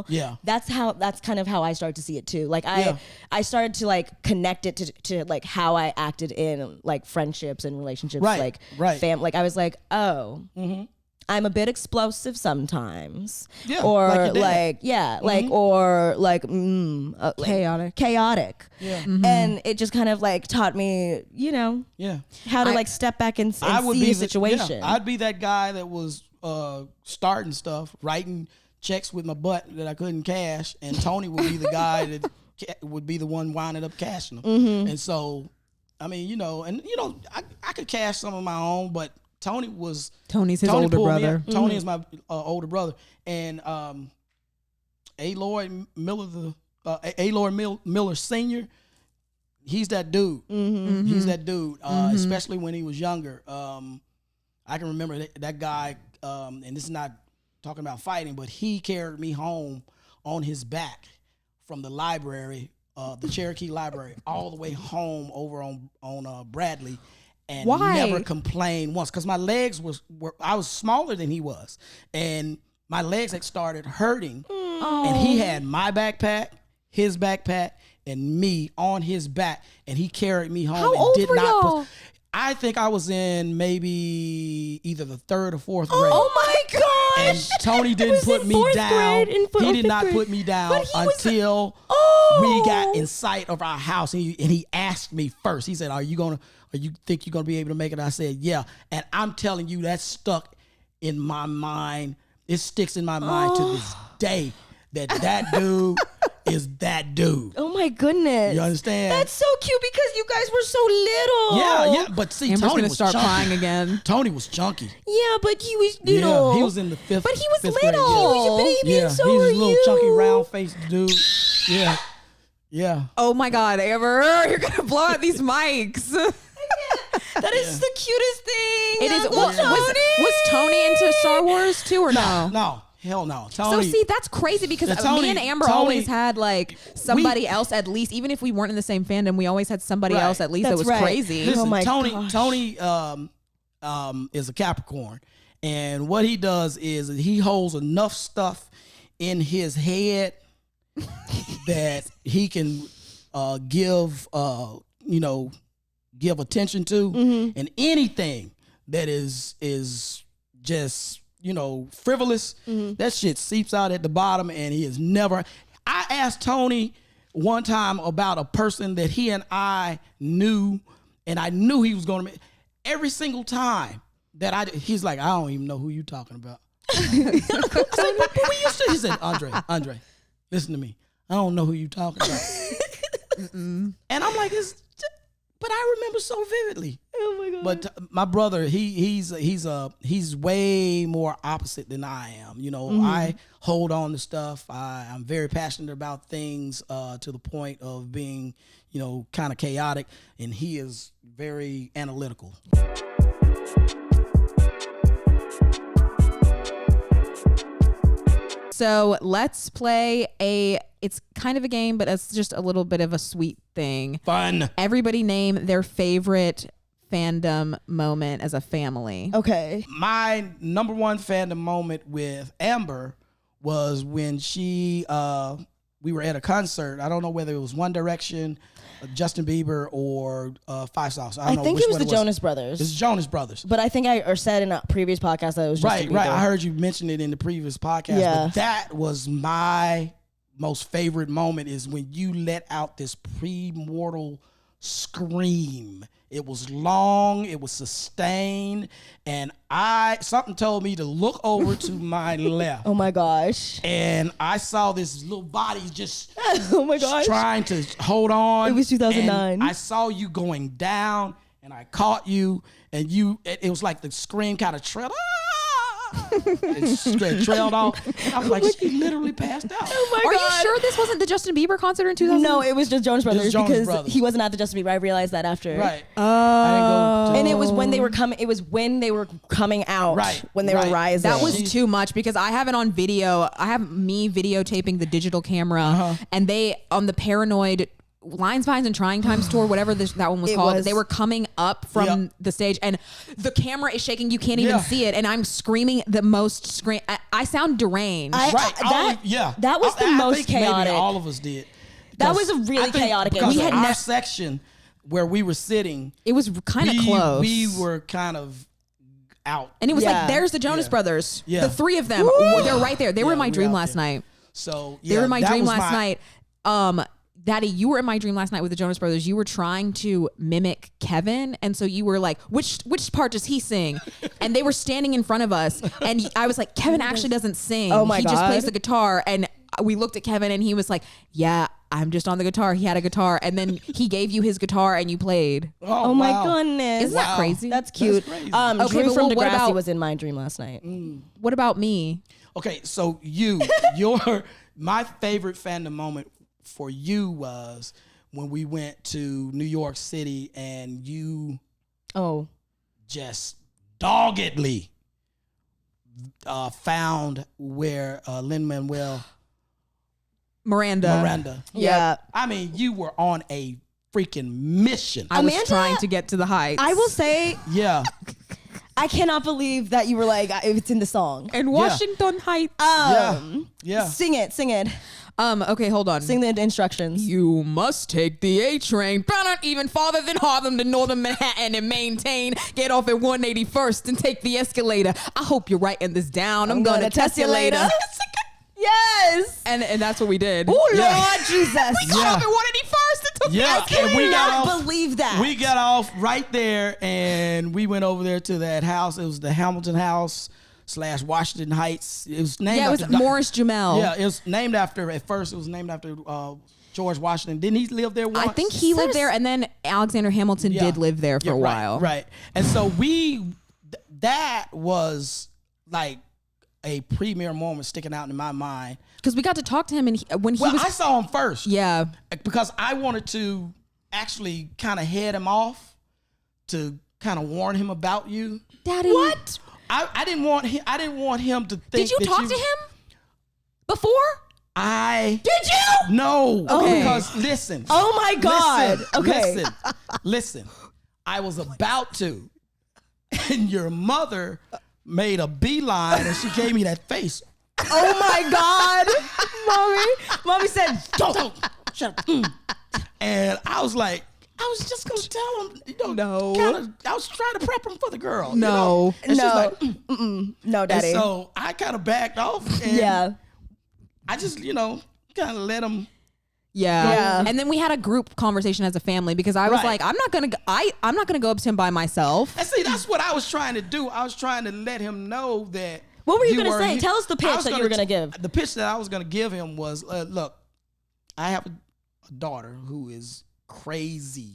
Yeah. That's kind of how I started to see it too. Like I started to like connect it to like how I acted in like friendships and relationships, like like I was like, oh, I'm a bit explosive sometimes, or like or like chaotic, and it just kind of like taught me, you know, how to like step back and see a situation. I'd be that guy that was starting stuff, writing checks with my butt that I couldn't cash, and Tony would be the guy that would be the one winding up cashing them. And so, I mean, you know, I could cash some of my own, but Tony's his older brother. Tony is my older brother, and A. Lloyd Miller Sr. He's that dude. He's that dude, especially when he was younger. I can remember that guy, and this is not talking about fighting, but he carried me home on his back from the library, the Cherokee Library, all the way home over on Bradley. And never complained once, because my legs were I was smaller than he was, and my legs had started hurting. And he had my backpack, his backpack, and me on his back, and he carried me home. How and old did were not y'all? I think I was in maybe either the 3rd or 4th grade. Oh my gosh! And Tony didn't put me down. He did not put me down until we got in sight of our house, and he asked me first. He said, "Are you think you're gonna be able to make it?" I said, "Yeah." And I'm telling you, that stuck in my mind. It sticks in my mind to this day that dude is that dude. Oh my goodness! You understand? That's so cute because you guys were so little. Yeah. But see, Amber's Tony gonna was start chunky. crying again. Tony was chunky. Yeah, but he was little. Yeah, he was in the 5th. But he was 5th little. grade, He was a baby, yeah. and so He's were a little you. chunky, round-faced dude. Yeah. Yeah. Oh my God, Amber, you're gonna blow out these mics. That is the cutest thing. It is. Uncle Was Tony into Star Wars too, or no? No. Hell no. So Tony, see, that's crazy because Tony- me and Amber Tony- always had like somebody else at least, even if we weren't in the same fandom, we always had somebody Right. else at least That's that was right. crazy. Listen, Oh my Tony, gosh. Tony is a Capricorn, and what he does is he holds enough stuff in his head that he can give attention to, and anything that is just frivolous, that shit seeps out at the bottom, and he is never. I asked Tony one time about a person that he and I knew, and I knew he was going to. Every single time that he's like, I don't even know who you talking about. I was like, but we used to. He said, Andre, listen to me. I don't know who you talking about. And I'm like, but I remember so vividly. Oh my god! But my brother, he's way more opposite than I am. I hold on to stuff. I'm very passionate about things to the point of being, kind of chaotic, and he is very analytical. So let's play it's kind of a game, but it's just a little bit of a sweet thing. Fun. Everybody name their favorite fandom moment as a family. Okay. My number one fandom moment with Amber was when we were at a concert. I don't know whether it was One Direction, Justin Bieber, or Five Sauce. I don't know think which it was one the Jonas Brothers. It's Jonas Brothers. But I think I said in a previous podcast that it was Justin Bieber. Right. I heard you mention it in the previous podcast. Yeah. But that was my most favorite moment, is when you let out this premortal scream. It was long, it was sustained, and something told me to look over to my left. Oh my gosh. And I saw this little body just Oh my gosh. trying to hold on. It was 2009. And I saw you going down, and I caught you, and it was like the scream kind of trailed. It trailed off. And I was like, she literally passed out. Oh my Are god. you sure this wasn't the Justin Bieber concert in 2000? No, it was just Jonas Brothers Jonas because Brothers. he wasn't at the Justin Bieber. I realized that after. Right. I didn't go to And it was when they were coming. It was when they were coming out. Right, When they right. were rising. That was too much because I have it on video. I have me videotaping the digital camera, and they on the Paranoid Lines, Vines, and Trying Times tour, whatever that one was called. They were coming up from the stage, and the camera is shaking. You can't even see it, and I'm screaming the most I sound deranged. That was the most chaotic. Maybe all of us did. That was a really chaotic. Because We had our section where we were sitting, it was kind of close. We were kind of out, and it was like, there's the Jonas Brothers, the three of them. They're right there. They were in my dream last night. So they were in my dream last night. Daddy, you were in my dream last night with the Jonas Brothers. You were trying to mimic Kevin, and so you were like, which part does he sing? And they were standing in front of us, and I was like, Kevin actually doesn't sing. Oh my he God. just plays the guitar. And we looked at Kevin, and he was like, yeah, I'm just on the guitar. He had a guitar, and then he gave you his guitar, and you played. Oh my goodness. Isn't that crazy? That's cute. That's crazy. Drew but from what Degrassi about- was in my dream last night. What about me? Okay, so my favorite fandom moment for you was when we went to New York City and you just doggedly found where lin-manuel Miranda. Yeah. I mean, you were on a freaking mission. I was Amanda- trying to get to the heights. I will say, Yeah. I cannot believe that you were like, it's in the song. in Washington Heights. Yeah. Sing it. Okay, hold on. Sing the instructions. You must take the A train, even farther than Harlem to northern Manhattan and maintain. Get off at 181st and take the escalator. I hope you're writing this down. I'm gonna test you later. Yes. And that's what we did. Oh, Lord Yeah. Jesus. We got off at 181st and took Yeah, the escalator. and we got off. Believe that. We got off right there, and we went over there to that house. It was the Hamilton House / Washington Heights. It was named. Yeah, it was after Morris Jamel. Yeah, it was named after. At first, it was named after George Washington. Didn't he live there once? I think he lived there, and then Alexander Hamilton did live there for a while. Right. And so that was like a premier moment sticking out in my mind. Because we got to talk to him, and I saw him first. Yeah. Because I wanted to actually kind of head him off to kind of warn him about you. Daddy. What? I didn't want him to think. Did you talk to him before? Did you? No. Okay. Because listen. Oh my God. Listen, listen. I was about to, and your mother made a beeline, and she gave me that face. Oh my God. Mommy said, don't. Shut up. And I was like, I was just gonna tell him, No. I was trying to prep him for the girl. No. And she's No. like, No, Daddy. And so I kind of backed off. And Yeah. I just, kind of let him. Yeah. And then we had a group conversation as a family because I was Right. like, I'm not gonna go up to him by myself. And see, that's what I was trying to do. I was trying to let him know that. What were you gonna say? Tell us the pitch that you were gonna give. The pitch that I was gonna give him was, look, I have a daughter who is crazy.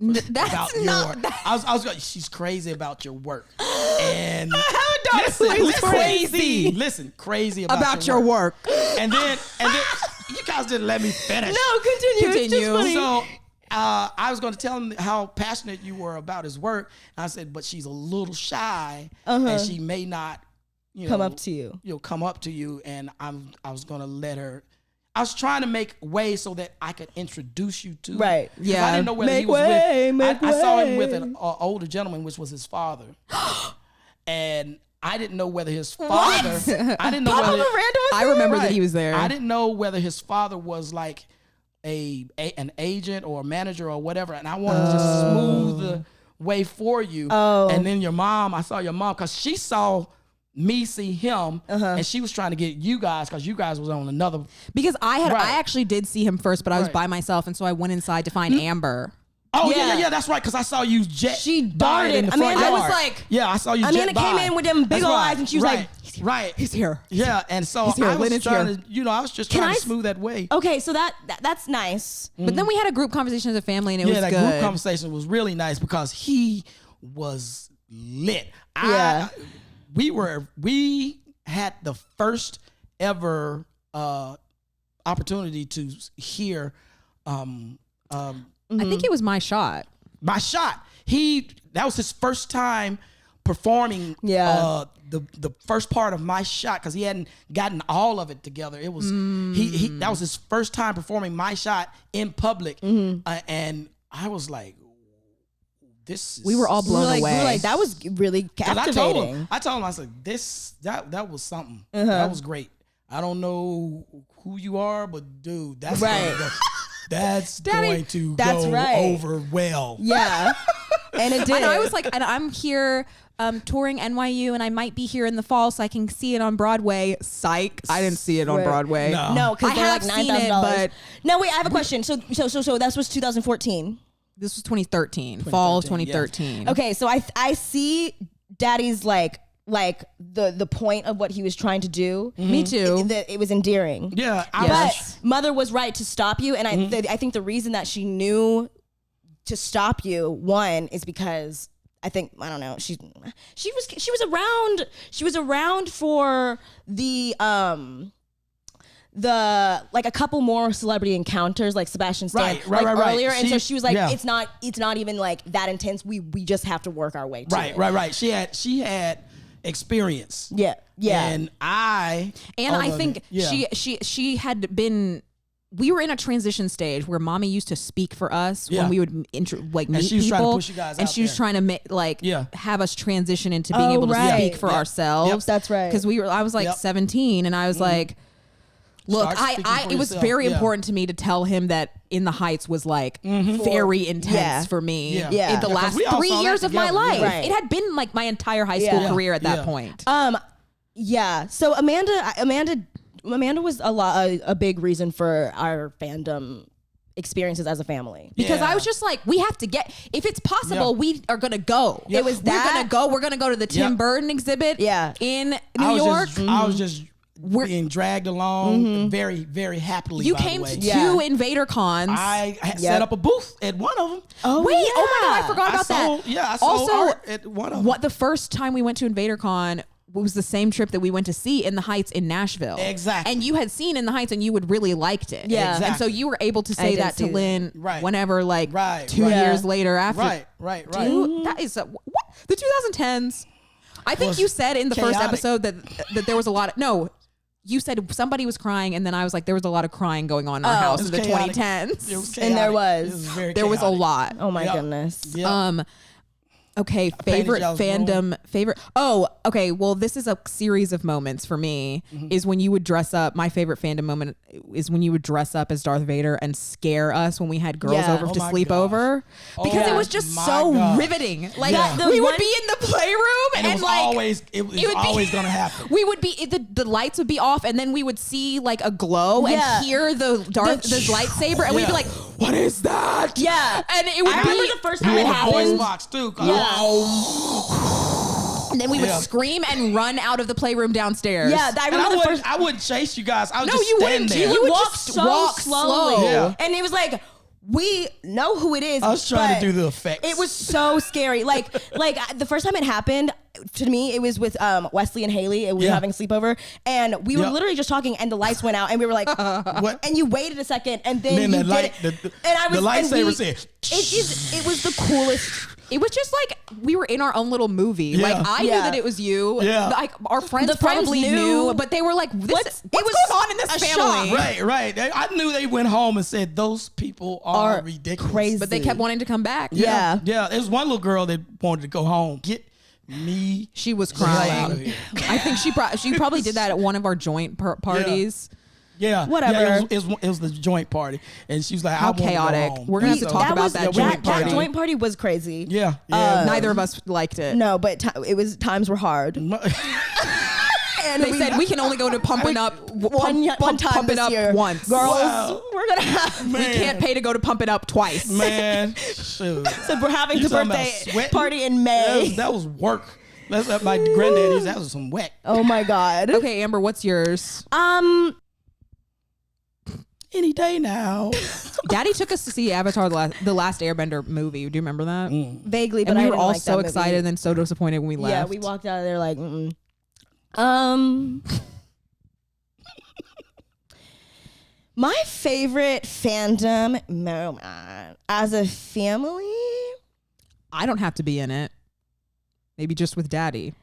That's not. I was going. She's crazy about your work, and I have a daughter who is crazy. Listen, crazy about your work. And then you guys didn't let me finish. No, continue. It's just funny. So I was going to tell him how passionate you were about his work. And I said, but she's a little shy, and she may not, come up to you. Come up to you, and I was going to let her. I was trying to make way so that I could introduce you to. Right. 'Cause I didn't know whether he was I saw him with an older gentleman, which was his father, and I didn't know whether his father. I didn't know Papa whether Miranda was I there? remember that he was there. I didn't know whether his father was like an agent or a manager or whatever, and I wanted to just smooth the way for you. And then your mom, I saw your mom because she saw me see him, and she was trying to get you guys because you guys was on another. Because I Right. actually did see him first, but I was Right. by myself, and so I went inside to find Amber. Oh Yeah. yeah, that's right. Because I saw you jet. She died in the darted. front Amanda yard. was like- yeah, I saw you. Amanda jet came by. in with them big That's ol' right. eyes, and she was right. like, right. He's here. Yeah, and so here. I was Lynn is trying here. to, I was just Can trying I to s- smooth that way. okay, so that's nice. But then we had a group conversation as a family, and it Yeah, was that good. group conversation was really nice because he was lit. Yeah. We had the first ever opportunity to hear I think it was my shot. my shot. That was his first time performing Yeah. the first part of my shot, because he hadn't gotten all of it together. It was he that was his first time performing my shot in public, and I was like, this is, We were all blown we away. were like, that was really 'cause captivating. I told him, I said, that was something. That was great. I don't know who you are, but dude, that's Right. that's Daddy, going to that's go right. over well. Yeah. And it did. And I was like, and I'm here touring NYU, and I might be here in the fall, so I can see it on Broadway. Psych! I didn't see it on Right. Broadway. No. no, because I they're like have seen it, $9,000. but No, wait, I have a question. So that was 2014. this was 2013, fall of 2013, 2013. Okay, so I see Daddy's like the point of what he was trying to do. Me too. It was endearing. Yeah, Yes. But Mother was right to stop you, and I think the reason that she knew to stop you, one, is because I don't know, she was around for the like a couple more celebrity encounters, like Sebastian Stan, Right. earlier, and so She- she was like, yeah. it's not even like that intense. We just have to work our way to it. Right. She had experience. Yeah. And I think she had been. We were in a transition stage where Mommy used to speak for us Yeah. when we would meet she was trying to people, push you guys and out she was there. trying to Yeah. have us transition into being Oh, able to right. speak for Yep. ourselves. Yep. That's right. Because I was like Yep. 17, and I was like, look, Start speaking for it was yourself. very Yeah. important to me to tell him that In the Heights was like very intense Yeah. for me. Yeah. Yeah. In the Yeah, 'cause last we all 3 saw that years of my together. life, Yeah. Right. it had been like my entire high school Yeah. career at that Yeah. point. Yeah. So Amanda was a big reason for our fandom experiences as a family. Because Yeah. I was just like, we have to get, if it's possible, Yeah. we are gonna go. Yeah. It was We're that. gonna go. We're gonna go to the Tim Yeah. Burton exhibit Yeah. in I New York. I was just being dragged along very, very happily. You by came the way. to Yeah. 2 Invader Cons. I had Yep. set up a booth at one of them. Oh, Wait, yeah. oh my God, I forgot about sold, that. Yeah, I sold Also, art at one of them. what the first time we went to Invader Con was the same trip that we went to see In the Heights in Nashville. Exactly. And you had seen In the Heights and you would really liked it. Yeah. And so Exactly. you were able to say did that to see that. Lynn Right. whenever, like Right, 2 right. years later after. Right. Dude, that is what the 2010s. I think Was you said in the first chaotic. episode that there was a lot of you said somebody was crying, and then I was like, there was a lot of crying going on in our house It in was the chaotic. 2010s. It was And there chaotic. was. It very There was a chaotic. lot. Oh my Yep. goodness. Yeah. Okay, painted favorite y'all's fandom, favorite. Oh, okay. Well, this is a series of moments for me. Is when you would dress up. My favorite fandom moment is when you would dress up as Darth Vader and scare us when we had girls Yeah. over Oh to my sleep gosh. over, because Oh it was just my so gosh. riveting. Like Yeah. we would one- be in the playroom and and, it was like always it was would be- always gonna happen. We would be the lights would be off, and then we would see like a glow Yeah. and hear the lightsaber, and we'd be Yeah. like, "What is that?" Yeah. and it would I be. remember the first You time it were a voice happened. box too. And then we would Yeah. scream and run out of the playroom downstairs. Yeah, I And I remember the wouldn't, first. I wouldn't chase you guys. I would No, just you stand wouldn't. there. You You would walk just so walk slowly. slow. Yeah. And it was like, we know who it is. I was trying but to do the effects. It was so scary. Like the first time it happened to me, it was with Wesley and Haley, and we were Yeah. having a sleepover, and we were Yep. literally just talking, and the lights went out, and we were like, What? and you waited a second, and then Then you the did light- it. the- and I was the and lightsaber we- said, it was the coolest. It was just like we were in our own little movie. Yeah. Like I knew Yeah. that it was you. Yeah. Like our friends The friends probably knew. knew, but they were like, "What's it was going on in this a family?" shock. Right. I knew they went home and said those people are ridiculous. crazy. But they kept wanting to come back. Yeah. Yeah. There was one little girl that wanted to go home. Get me. She was the hell out of crying. here. I think she probably did that at one of our joint parties. Yeah. Whatever. Yeah, it was the joint party, and she was like, How "I want to go chaotic. home." We're gonna have to So- talk about was, that joint That party. joint party was crazy. Yeah. Yeah. Neither of us liked it. No, but it was times were hard. And They said we can only go to Pumping Up one time Pump It this Up year. once. Girls, Wow. we're gonna have. We can't pay to go to Pump It Up twice. Man, shoot. So we're having You the talking about birthday sweating? party in May. That was work. That's my granddaddy's. That was some whack. Oh my god. Okay, Amber, what's yours? Any day now. Daddy took us to see Avatar: The Last Airbender movie. Do you remember that? Vaguely, but And we I were didn't all like so that movie. excited and then so disappointed when we left. Yeah, we walked out of there like, mm-mm. My favorite fandom moment as a family. I don't have to be in it. Maybe just with Daddy.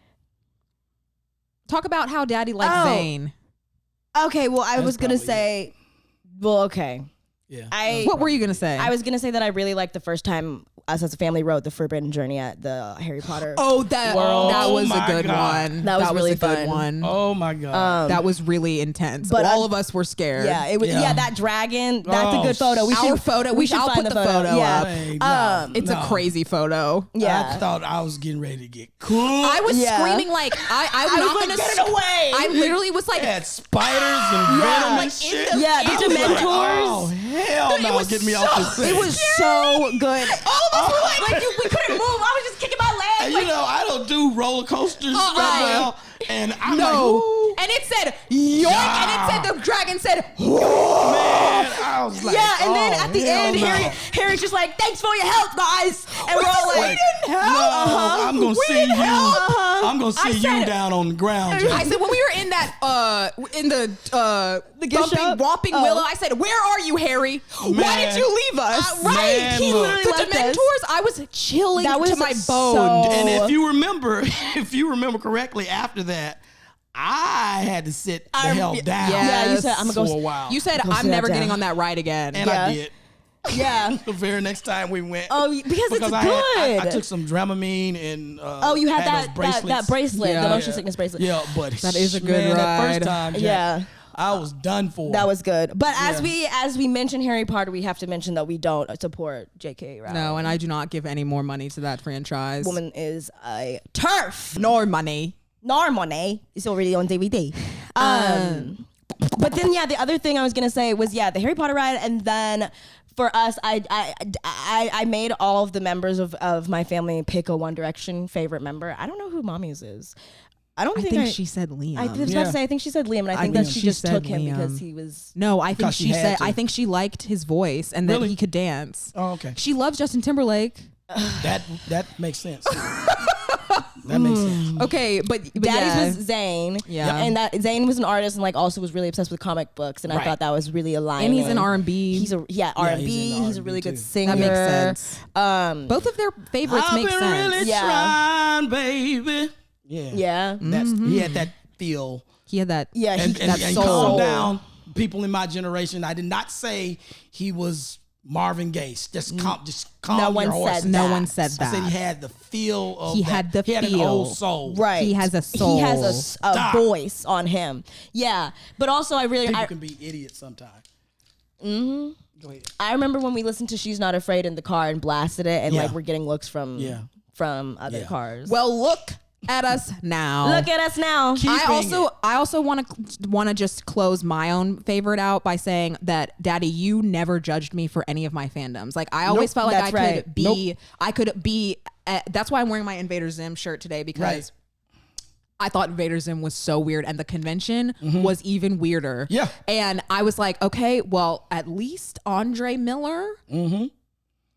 Talk about how Daddy liked Zayn. Okay, well, I That's was gonna probably say, well, okay. Yeah. What were you gonna say? I was gonna say that I really liked the first time us as a family rode the Forbidden Journey at the Harry Potter. Oh, that World. that was Oh a my good God. one. That was really a good fun. one. Oh my God. That was really intense. But all of us were scared. Yeah, it was. Yeah. Yeah, that dragon. That's a good photo. Our photo. We should I'll put find the photo Yeah. up. Hey, no, It's a no. crazy photo. Yeah. I thought I was getting ready to get cool. I was Yeah. screaming like I'm was not like, gonna "Get it away!" I literally was like, They had spiders and venom like and shit. Yeah, the I was like, Dementors. oh hell no! was Get me off this thing. It was so good. all of us were like we couldn't move. I was just kicking my And legs. you know, I don't do roller coasters that right. well, and I'm No. like, ooh, And it said yoink, and it said the dragon said man, I was like, Yeah, and then oh, at the hell end, no. Harry's just like, "Thanks for your help, guys," and we're all like, No, I'm gonna see you. Uh-huh. I'm gonna see you said- down on the ground. I Jack. said when we were in that in the gift shop? Whomping Oh. Willow, I said, "Where are you, Harry? Why Man. did you leave us?" right? Man, He look. literally The left us. Dementors, I was chilling That was to my so- bone. And if you remember correctly, after that, I had to sit the hell down Yeah, you said, Yes. "I'm gonna for go." a while. You said Go I'm sit never down. getting on that ride again. and Yeah. I did. Yeah. The very next time we went. Oh, because it's I good. I took some Dramamine and Oh, you had those that bracelet, Yeah. the motion sickness bracelet. Yeah, but That is a good man, that ride. first time, Jack, Yeah. I was done for. That was good. But Yeah. as we mention Harry Potter, we have to mention that we don't support J.K. Rowling. No, and I do not give any more money to that franchise. Woman is a turf. Nor money. Nor money. It's already on DVD. But then the other thing I was gonna say was the Harry Potter ride, and then for us, I made all of the members of my family pick a One Direction favorite member. I don't know who Mommy's is. I think she said Liam. I was about to say I think she said Liam, and I think that she just said took him Liam. because he was. No, I think Because she she had said to. I think she liked his voice and that Really? he could dance. Oh, okay. She loves Justin Timberlake. That makes sense. That makes sense. Okay, but Daddy's was Zayn. Yeah. And that Zayn was an artist and also was really obsessed with comic books, and I Right. thought that was really aligned. and he's in R&B. He's a R&B. he's in He's a R&B really good too. singer. That makes sense. Both of their favorites I've make been sense. really Yeah. trying, baby. Yeah. Yeah. That's he had that feel. He had that. Yeah. And, That and soul. calm down, people in my generation. I did not say he was Marvin Gaye. Just calm No your one horses. said No that. one said I that. said he had the feel of He that. had the he had an feel. old soul. Right. He has a soul. He has a Stop. voice on him. Yeah. But also, People can be idiots sometimes. Mm-hmm. Go ahead. I remember when we listened to "She's Not Afraid" in the car and blasted it, and Yeah. we're getting looks from other Yeah. cars. Well, look at us now. look at us now. I also want to just close my own favorite out by saying that, Daddy, you never judged me for any of my fandoms. Like I always felt like That's right. I could be. That's why I'm wearing my Invader Zim shirt today, because Right. I thought Invader Zim was so weird, and the convention was even weirder. Yeah. And I was like, okay, well, at least Andre Miller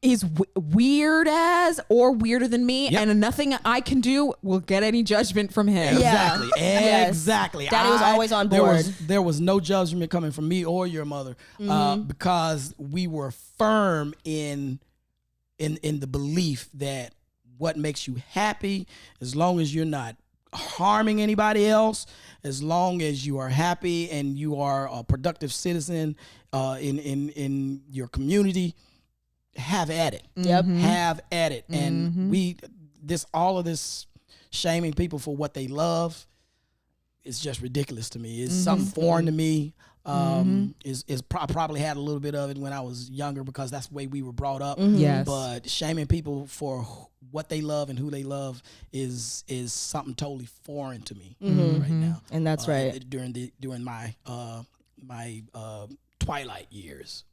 is weird as or weirder than me, Yep. and nothing I can do will get any judgment from him. Yeah. Exactly. Yes. Exactly. Daddy was always on board. There was no judgment coming from me or your mother, because we were firm in the belief that what makes you happy, as long as you're not harming anybody else, as long as you are happy and you are a productive citizen in your community, have at it. Yep. Have at it. And all of this shaming people for what they love is just ridiculous to me. It's something foreign to me. Probably had a little bit of it when I was younger, because that's the way we were brought up. Yes. But shaming people for what they love and who they love is something totally foreign to me right now. And that's right. During my twilight years.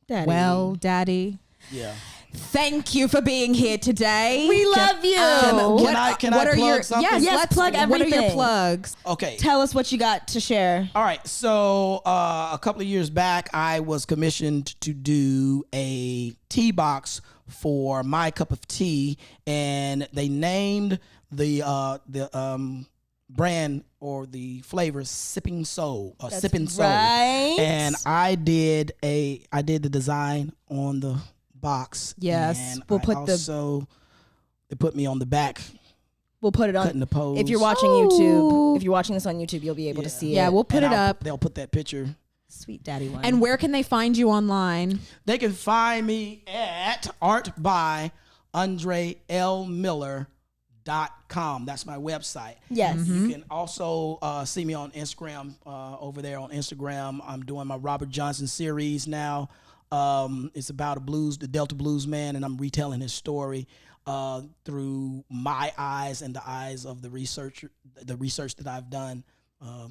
Daddy. Well, Daddy, Yeah. thank you for being here today. we love you. Can I plug something? Yes, plug What are your everything. plugs? Okay. Tell us what you got to share. All right, so a couple of years back, I was commissioned to do a tea box for My Cup of Tea, and they named the brand or the flavor Sipping Soul, Sipping Soul, right. and I did the design on the box. Yes, and we'll I put the- also they put me on the back We'll put it on. Cutting the pose. If you're watching YouTube, if you're watching this on YouTube, you'll be able to see Yeah, it. we'll put And it up. They'll put that picture. Sweet daddy one. And where can they find you online? They can find me at artbyandrelmiller.com. That's my website. yes. You can also see me on Instagram. Over there on Instagram, I'm doing my Robert Johnson series now. It's about the Delta blues man, and I'm retelling his story through my eyes and the eyes of the research that I've done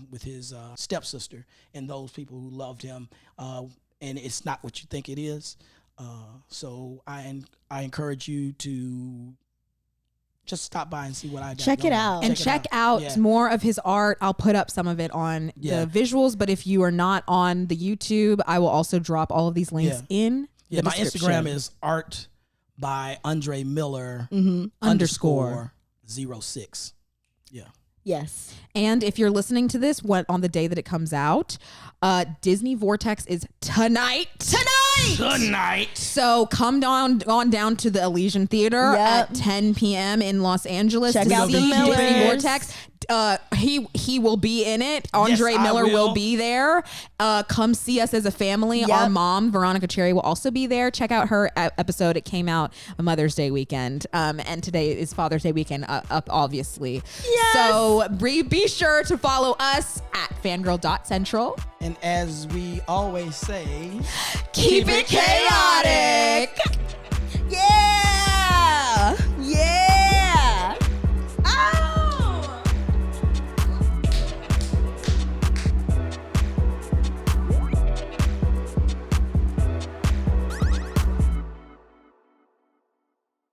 with his stepsister and those people who loved him. And it's not what you think it is. So I encourage you to just stop by and see what I got. Check it going. out. And check out Yeah. more of his art. I'll put up some of it on Yeah. the visuals, but if you are not on the YouTube, I will also drop all of these links Yeah. in Yeah, the my description. Instagram is art by Andre Miller Underscore. 06. Yeah. Yes. And if you're listening to this on the day that it comes out, Disney Vortex is tonight. Tonight. So come on down to the Elysian Theater Yep. at 10 p.m. in Los Angeles Check to out see the Disney Millers. Vortex. He will be in it. Andre Yes, I Miller will will. be there. Come see us as a family. Yep. Our mom, Veronica Cherry, will also be there. Check out her episode. It came out a Mother's Day weekend. And today is Father's Day weekend up, obviously. Yes. So be sure to follow us at fangirl.central. And as we always say, Keep it chaotic. Yeah.